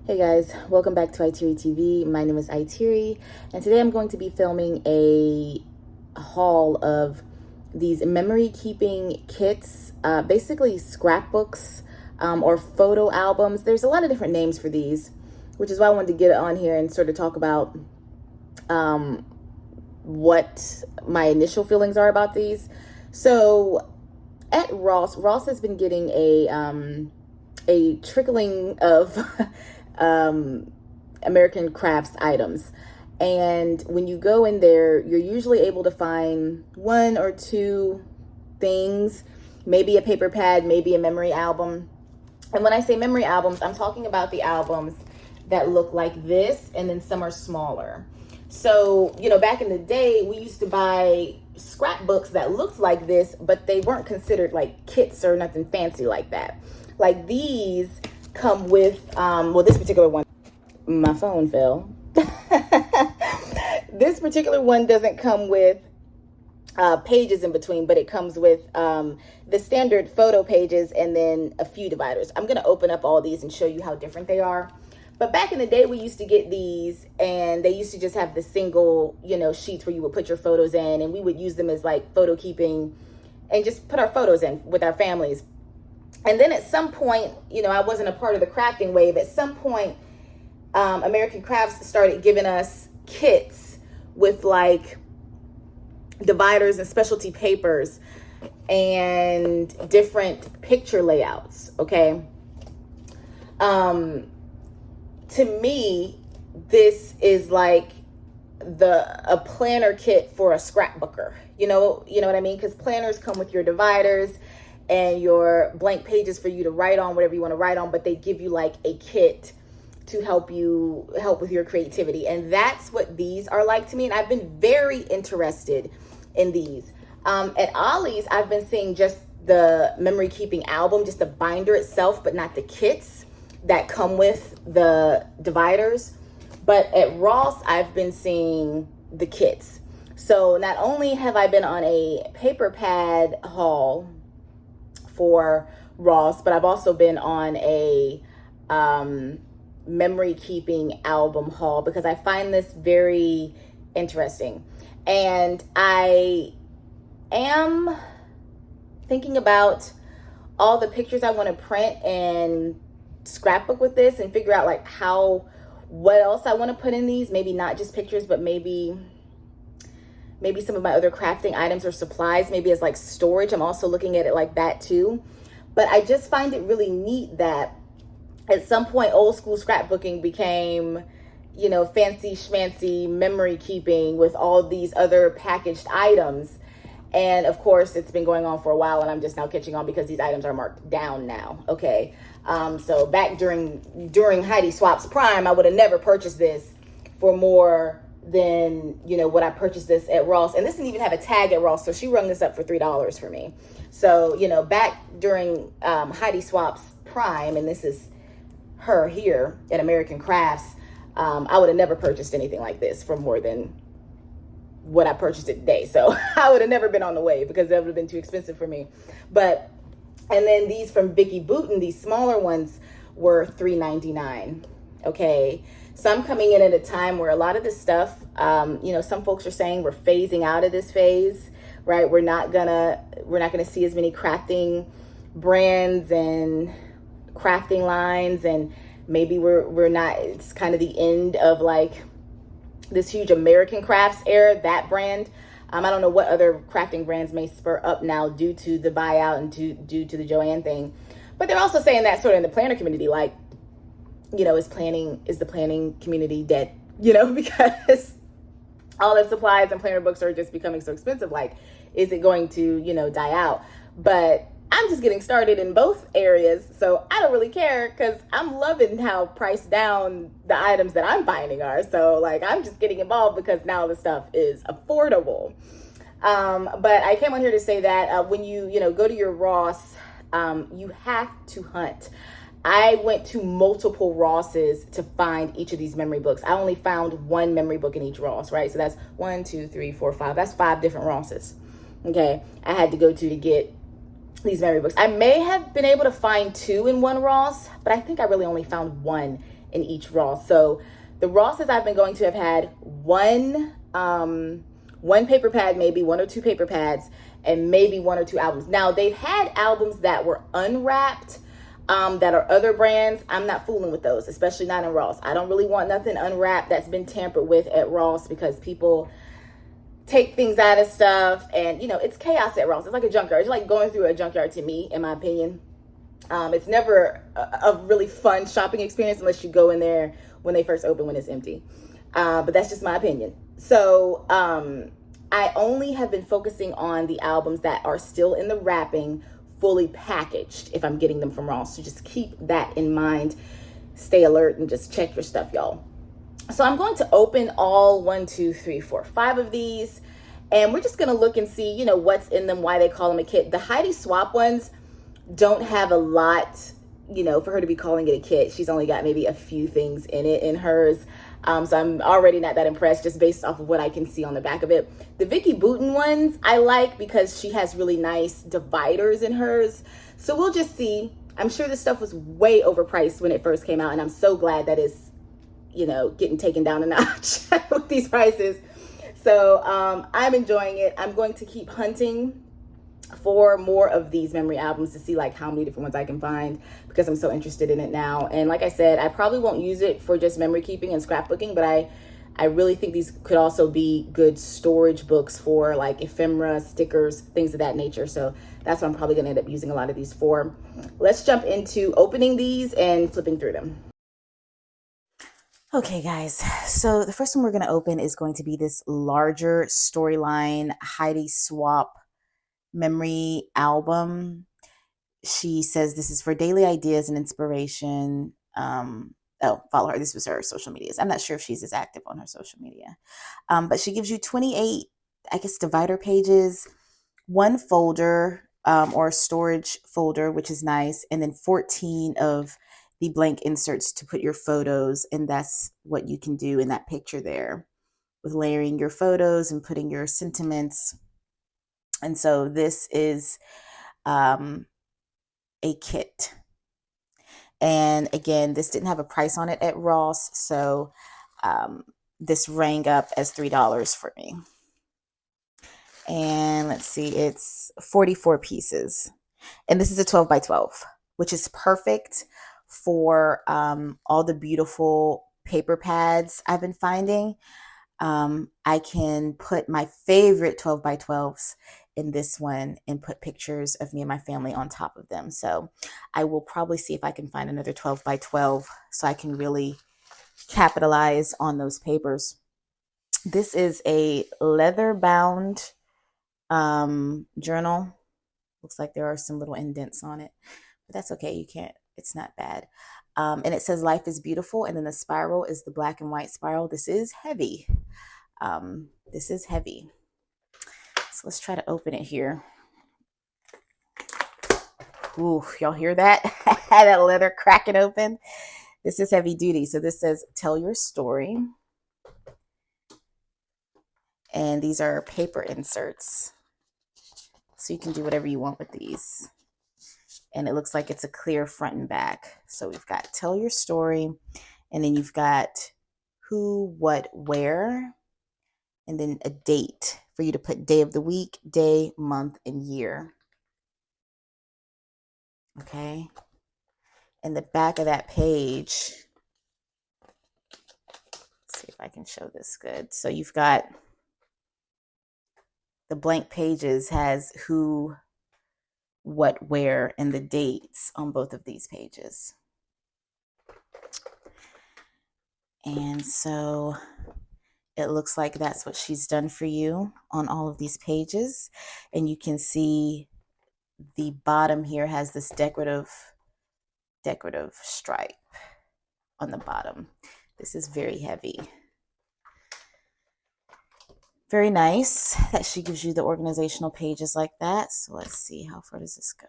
Hey guys, welcome back to Itiri TV. My name is Itiri, and today I'm going to be filming a haul of these memory keeping kits, basically scrapbooks or photo albums. There's a lot of different names for these, which is why I wanted to get on here and sort of talk about what my initial feelings are about these. So at Ross has been getting a trickling of American crafts items. And when you go in there, you're usually able to find one or two things, maybe a paper pad, maybe a memory album. And when I say memory albums, I'm talking about the albums that look like this, and then some are smaller. So, back in the day, we used to buy scrapbooks that looked like this, but they weren't considered like kits or nothing fancy like that. Like these come with, this particular one, my phone fell. This particular one doesn't come with pages in between, but it comes with the standard photo pages and then a few dividers. I'm going to open up all these and show you how different they are. But back in the day, we used to get these, and they used to just have the single, sheets where you would put your photos in, and we would use them as like photo keeping and just put our photos in with our families. And then at some point, I wasn't a part of the crafting wave. At some point, American Crafts started giving us kits with like dividers and specialty papers and different picture layouts. Okay. To me, this is like a planner kit for a scrapbooker. You know what I mean? Because planners come with your dividers and your blank pages for you to write on whatever you want to write on, but they give you like a kit to help with your creativity. And that's what these are like to me. And I've been very interested in these. At Ollie's, I've been seeing just the memory keeping album, just the binder itself, but not the kits that come with the dividers. But at Ross, I've been seeing the kits. So not only have I been on a paper pad haul for Ross, but I've also been on a memory keeping album haul because I find this very interesting. And I am thinking about all the pictures I want to print and scrapbook with this and figure out like what else I want to put in these. Maybe not just pictures, but maybe some of my other crafting items or supplies, maybe as like storage. I'm also looking at it like that too. But I just find it really neat that at some point old school scrapbooking became, fancy schmancy memory keeping with all these other packaged items. And of course, it's been going on for a while, and I'm just now catching on because these items are marked down now. Okay. So back during Heidi Swap's prime, I would have never purchased this for more than, what I purchased this at Ross. And this didn't even have a tag at Ross. So she rung this up for $3 for me. So, back during Heidi Swap's prime, and this is her here at American Crafts, I would have never purchased anything like this for more than what I purchased it today. So I would have never been on the wave because that would have been too expensive for me. And then these from Vicky Boutin, these smaller ones were $3.99. Okay. So I'm coming in at a time where a lot of this stuff, some folks are saying we're phasing out of this phase, right? We're not gonna see as many crafting brands and crafting lines, and maybe we're not, it's kind of the end of like this huge American Crafts era, that brand. I don't know what other crafting brands may spur up now due to the buyout and due to the Joanne thing. But they're also saying that sort of in the planner community, like, is the planning community dead? Because all the supplies and planner books are just becoming so expensive. Like, is it going to, die out? But I'm just getting started in both areas, so I don't really care because I'm loving how priced down the items that I'm finding are. So like, I'm just getting involved because now the stuff is affordable. But I came on here to say that when you go to your Ross, you have to hunt. I went to multiple Rosses to find each of these memory books. I only found one memory book in each Ross, right? So that's 1, 2, 3, 4, 5. That's 5 different Rosses. Okay, I had to go to get these memory books. I may have been able to find 2 in one Ross, but I think I really only found one in each Ross. So the Rosses I've been going to have had one paper pad, maybe one or two paper pads, and maybe one or two albums. Now they've had albums that were unwrapped, that are other brands. I'm not fooling with those, especially not in Ross. I don't really want nothing unwrapped that's been tampered with at Ross, because people take things out of stuff, and it's chaos at Ross. It's like a junkyard. It's like going through a junkyard to me, in my opinion. It's never a really fun shopping experience unless you go in there when they first open, when it's empty. But that's just my opinion. So I only have been focusing on the albums that are still in the wrapping, fully packaged, if I'm getting them from Ross. So just keep that in mind. Stay alert and just check your stuff, y'all. So I'm going to open all 1, 2, 3, 4, 5 of these, and we're just going to look and see, what's in them, why they call them a kit. The Heidi Swap ones don't have a lot, for her to be calling it a kit. She's only got maybe a few things in it in hers. So I'm already not that impressed, just based off of what I can see on the back of it. The Vicky Boutin ones I like because she has really nice dividers in hers. So we'll just see. I'm sure this stuff was way overpriced when it first came out, and I'm so glad that it's, getting taken down a notch with these prices. So I'm enjoying it. I'm going to keep hunting for more of these memory albums to see like how many different ones I can find, because I'm so interested in it now. And like I said, I probably won't use it for just memory keeping and scrapbooking, but I really think these could also be good storage books for like ephemera, stickers, things of that nature. So that's what I'm probably going to end up using a lot of these for. Let's jump into opening these and flipping through them. Okay, guys, so the first one we're going to open is going to be this larger storyline Heidi Swap memory album. She says this is for daily ideas and inspiration. Follow her. This was her social medias. I'm not sure if she's as active on her social media. But she gives you 28, I guess, divider pages, one folder or storage folder, which is nice, and then 14 of the blank inserts to put your photos. And that's what you can do in that picture there, with layering your photos and putting your sentiments. And so this is a kit. And again, this didn't have a price on it at Ross, so this rang up as $3 for me. And let's see, it's 44 pieces. And this is a 12 by 12, which is perfect for all the beautiful paper pads I've been finding. I can put my favorite 12 by 12s in this one and put pictures of me and my family on top of them. So I will probably see if I can find another 12 by 12 so I can really capitalize on those papers. This is a leather bound journal. Looks like there are some little indents on it, but that's okay. It's not bad. And it says life is beautiful. And then the spiral is the black and white spiral. This is heavy. This is heavy. So let's try to open it here. Ooh, y'all hear that? That leather cracking open. This is heavy duty. So this says, tell your story. And these are paper inserts. So you can do whatever you want with these. And it looks like it's a clear front and back. So we've got tell your story. And then you've got who, what, where. And then a date for you to put day of the week, day, month, and year. Okay. And the back of that page, let's see if I can show this good. So you've got the blank pages has who, what, where, and the dates on both of these pages. And so it looks like that's what she's done for you on all of these pages. And you can see the bottom here has this decorative stripe on the bottom. This is very heavy. Very nice that she gives you the organizational pages like that. So let's see, how far does this go?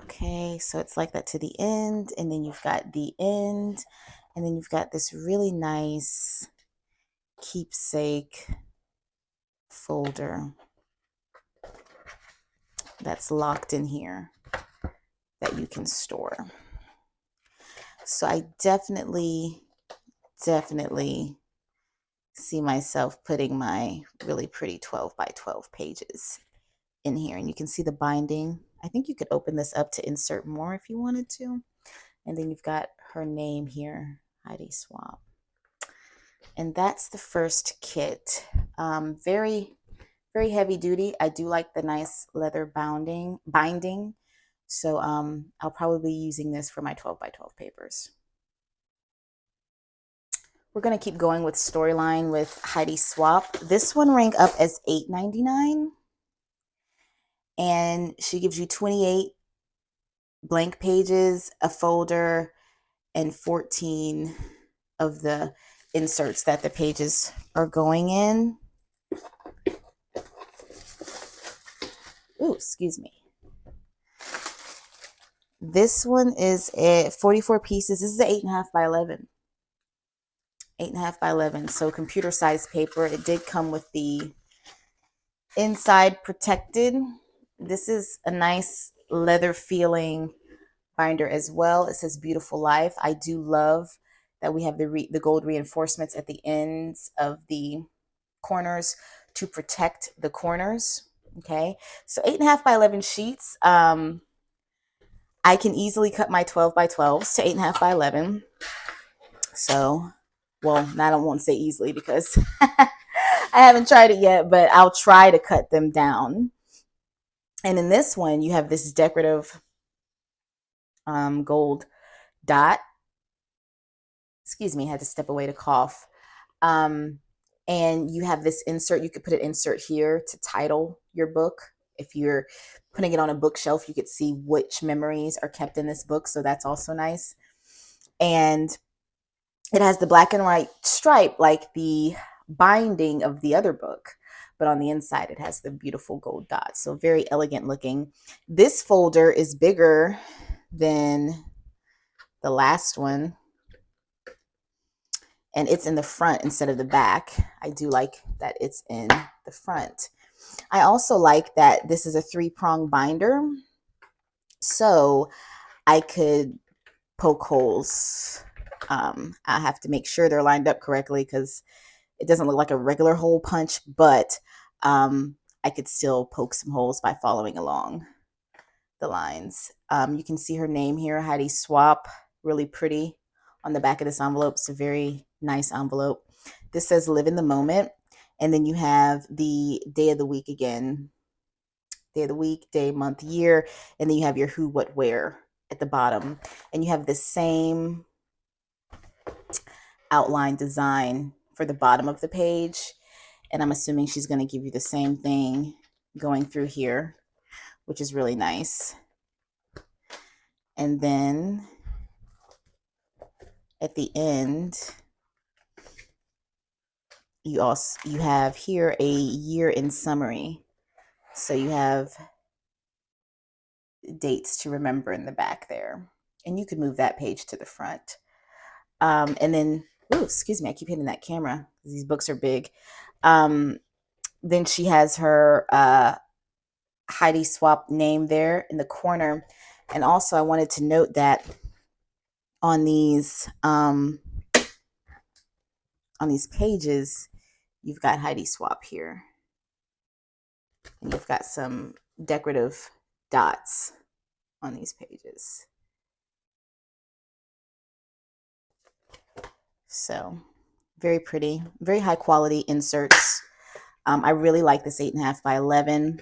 Okay, so it's like that to the end, and then you've got the end, and then you've got this really nice keepsake folder that's locked in here that you can store. So I definitely see myself putting my really pretty 12 by 12 pages in here. And you can see the binding. I think you could open this up to insert more if you wanted to. And then you've got her name here, Heidi Swap. And that's the first kit. Very, very heavy duty. I do like the nice leather binding. So I'll probably be using this for my 12 by 12 papers. We're going to keep going with Storyline with Heidi Swap. This one rang up as $8.99. And she gives you 28 blank pages, a folder, and 14 of the inserts that the pages are going in. Ooh, excuse me. This one is 44 pieces. This is an 8.5 by 11. 8.5 by 11. So computer size paper. It did come with the inside protected. This is a nice leather feeling binder as well. It says Beautiful Life. I do love that we have the gold reinforcements at the ends of the corners to protect the corners. Okay, so 8.5 by 11 sheets. I can easily cut my 12 by 12s to 8.5 by 11. So, well, I won't say easily because I haven't tried it yet, but I'll try to cut them down. And in this one, you have this decorative gold dot. Excuse me, I had to step away to cough. And you have this insert. You could put an insert here to title your book. If you're putting it on a bookshelf, you could see which memories are kept in this book. So that's also nice. And it has the black and white stripe like the binding of the other book. But on the inside, it has the beautiful gold dots. So very elegant looking. This folder is bigger than the last one. And it's in the front instead of the back. I do like that it's in the front. I also like that this is a 3-prong binder. So I could poke holes. I have to make sure they're lined up correctly because it doesn't look like a regular hole punch, but I could still poke some holes by following along the lines. You can see her name here, Heidi Swap, really pretty on the back of this envelope. It's a very nice envelope. This says Live in the Moment. And then you have the day of the week again. Day of the week, day, month, year. And then you have your who, what, where at the bottom. And you have the same outline design for the bottom of the page. And I'm assuming she's going to give you the same thing going through here, which is really nice. And then at the end, you have here a year in summary. So you have dates to remember in the back there. And you could move that page to the front. And then, oh, excuse me, I keep hitting that camera. These books are big. Then she has her Heidi Swap name there in the corner. And also I wanted to note that on these pages, you've got Heidi Swap here. And you've got some decorative dots on these pages. So very pretty, very high quality inserts. I really like this 8.5 by 11.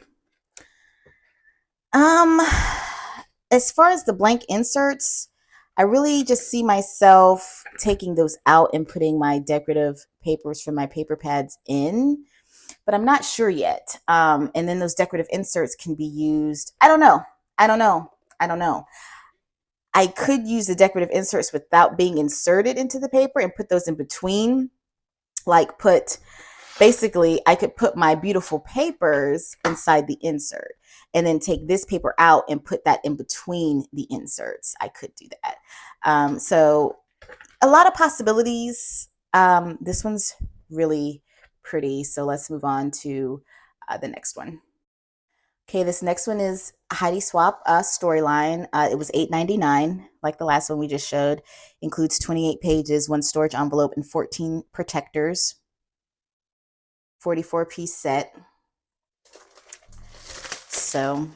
As far as the blank inserts, I really just see myself taking those out and putting my decorative papers from my paper pads in, but I'm not sure yet. And then those decorative inserts can be used. I don't know. I could use the decorative inserts without being inserted into the paper and put those in between. Like basically I could put my beautiful papers inside the insert and then take this paper out and put that in between the inserts. I could do that. So a lot of possibilities. This one's really pretty. So let's move on to the next one. Okay, this next one is Heidi Swap storyline. It was $8.99, like the last one we just showed. Includes 28 pages, one storage envelope, and 14 protectors. 44-piece set. So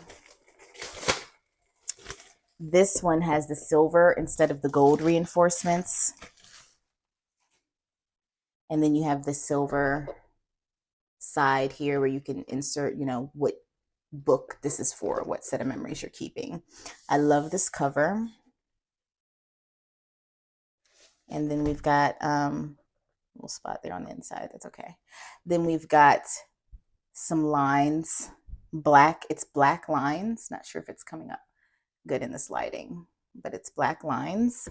this one has the silver instead of the gold reinforcements. And then you have the silver side here where you can insert, what book this is for, what set of memories you're keeping. I love this cover. And then we've got a little spot there on the inside. That's okay. Then we've got some lines. It's black lines. Not sure if it's coming up good in this lighting, but it's black lines.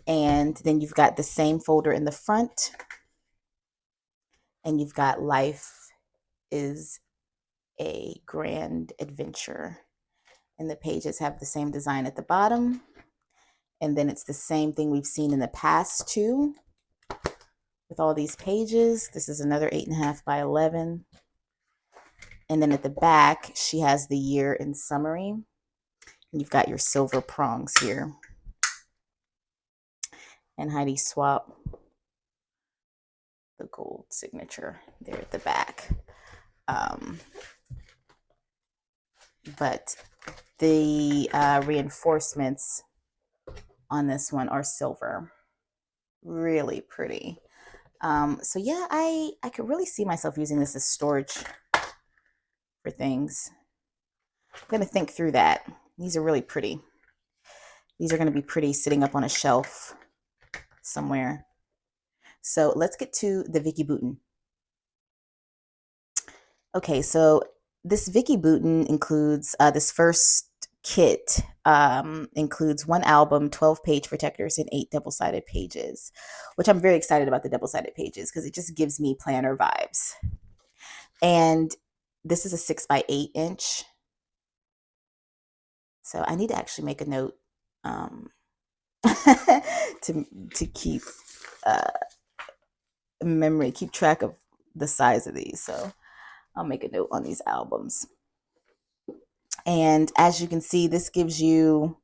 And then you've got the same folder in the front. And you've got Life is a Grand Adventure. And the pages have the same design at the bottom. And then it's the same thing we've seen in the past too, with all these pages. This is another 8.5 by 11. And then at the back, she has the year in summary. And you've got your silver prongs here. And Heidi Swap, the gold signature there at the back. But the reinforcements on this one are silver. Really pretty. So yeah, I could really see myself using this as storage for things. I'm going to think through that. These are really pretty. These are going to be pretty sitting up on a shelf somewhere. So let's get to the Vicky Boutin. Okay, so this Vicky Boutin includes this first kit includes one album, 12-page protectors, and 8 double-sided pages, which I'm very excited about the double-sided pages because it just gives me planner vibes. And this is a 6 by 8 inch. So I need to actually make a note to keep memory, keep track of the size of these. So I'll make a note on these albums. And as you can see, this gives you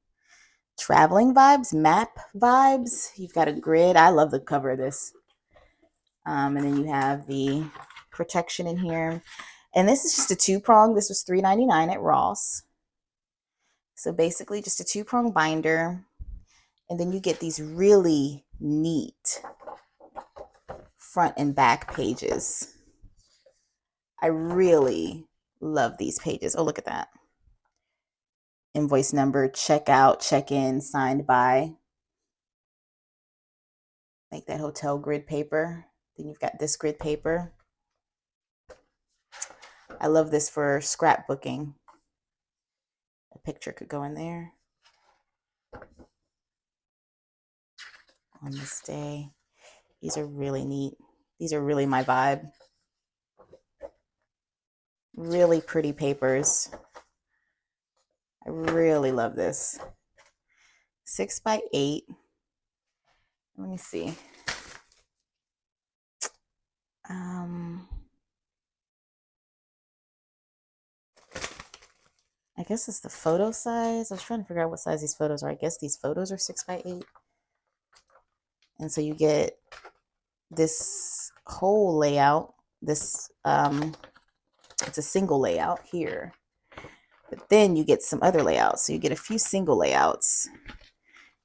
traveling vibes, map vibes. You've got a grid. I love the cover of this. And then you have the protection in here. And this is just a 2-prong. This was $3.99 at Ross. So basically just a 2-prong binder. And then you get these really neat front and back pages. I really love these pages. Oh, look at that. Invoice number, check out, check in, signed by. Like that hotel grid paper. Then you've got this grid paper. I love this for scrapbooking. A picture could go in there. On this day. These are really neat. These are really my vibe. Really pretty papers. I really love this. 6 by 8. Let me see. I guess it's the photo size. I was trying to figure out what size these photos are. I guess these photos are 6 by 8. And so you get this whole layout. This it's a single layout here. But then you get some other layouts. So you get a few single layouts.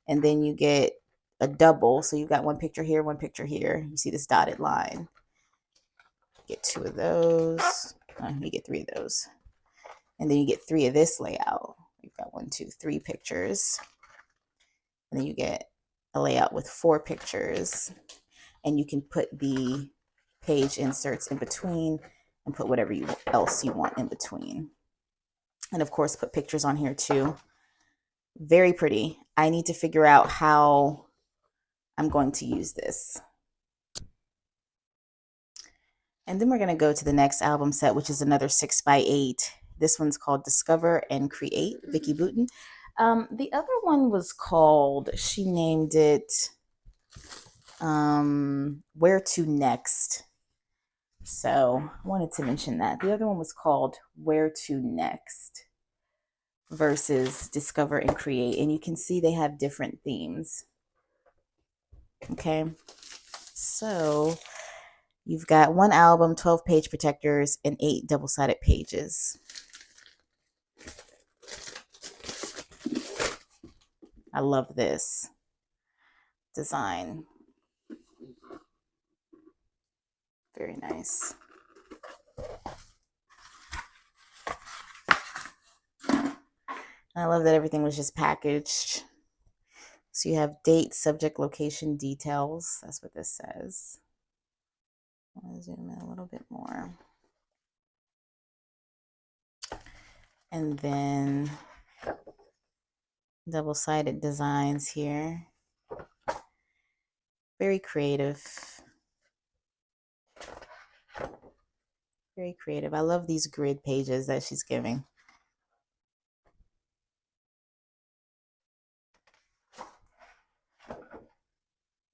And then you get a double. So you've got one picture here, one picture here. You see this dotted line. Get 2 of those. You get 3 of those. And then you get 3 of this layout. You've got 1, 2, 3 pictures. And then you get a layout with 4 pictures. And you can put the page inserts in between and put whatever else you want in between. And of course, put pictures on here too. Very pretty. I need to figure out how I'm going to use this. And then we're going to go to the next album set, which is another 6 by 8. This one's called Discover and Create, Vicky Boutin. The other one was called, she named it Where to Next. So I wanted to mention that. The other one was called Where to Next versus Discover and Create. And you can see they have different themes. Okay. So you've got one album, 12 page protectors, and 8 double-sided pages. I love this design. Very nice. I love that everything was just packaged. So you have date, subject, location, details. That's what this says. I'm going to zoom in a little bit more. And then double-sided designs here. Very creative. Very creative. I love these grid pages that she's giving.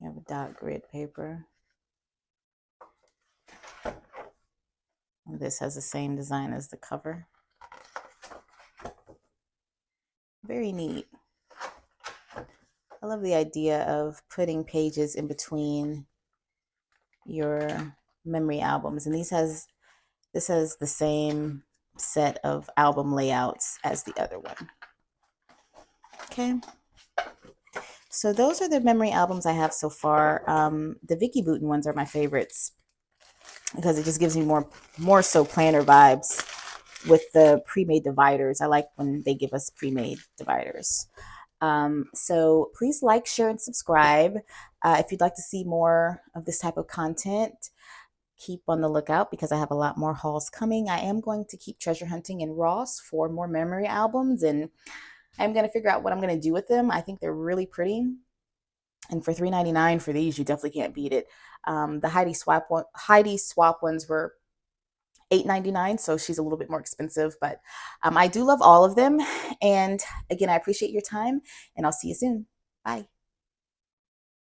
You have a dot grid paper. And this has the same design as the cover. Very neat. I love the idea of putting pages in between your memory albums. And this has the same set of album layouts as the other one. Okay. So those are the memory albums I have so far. The Vicky Boutin ones are my favorites because it just gives me more so planner vibes with the pre-made dividers. I like when they give us pre-made dividers. So please like, share, and subscribe. If you'd like to see more of this type of content, keep on the lookout because I have a lot more hauls coming. I am going to keep treasure hunting in Ross for more memory albums, and I'm going to figure out what I'm going to do with them. I think they're really pretty. And for $3.99 for these, you definitely can't beat it. The Heidi Swap ones were $8.99, so she's a little bit more expensive, but I do love all of them. And again, I appreciate your time, and I'll see you soon. Bye.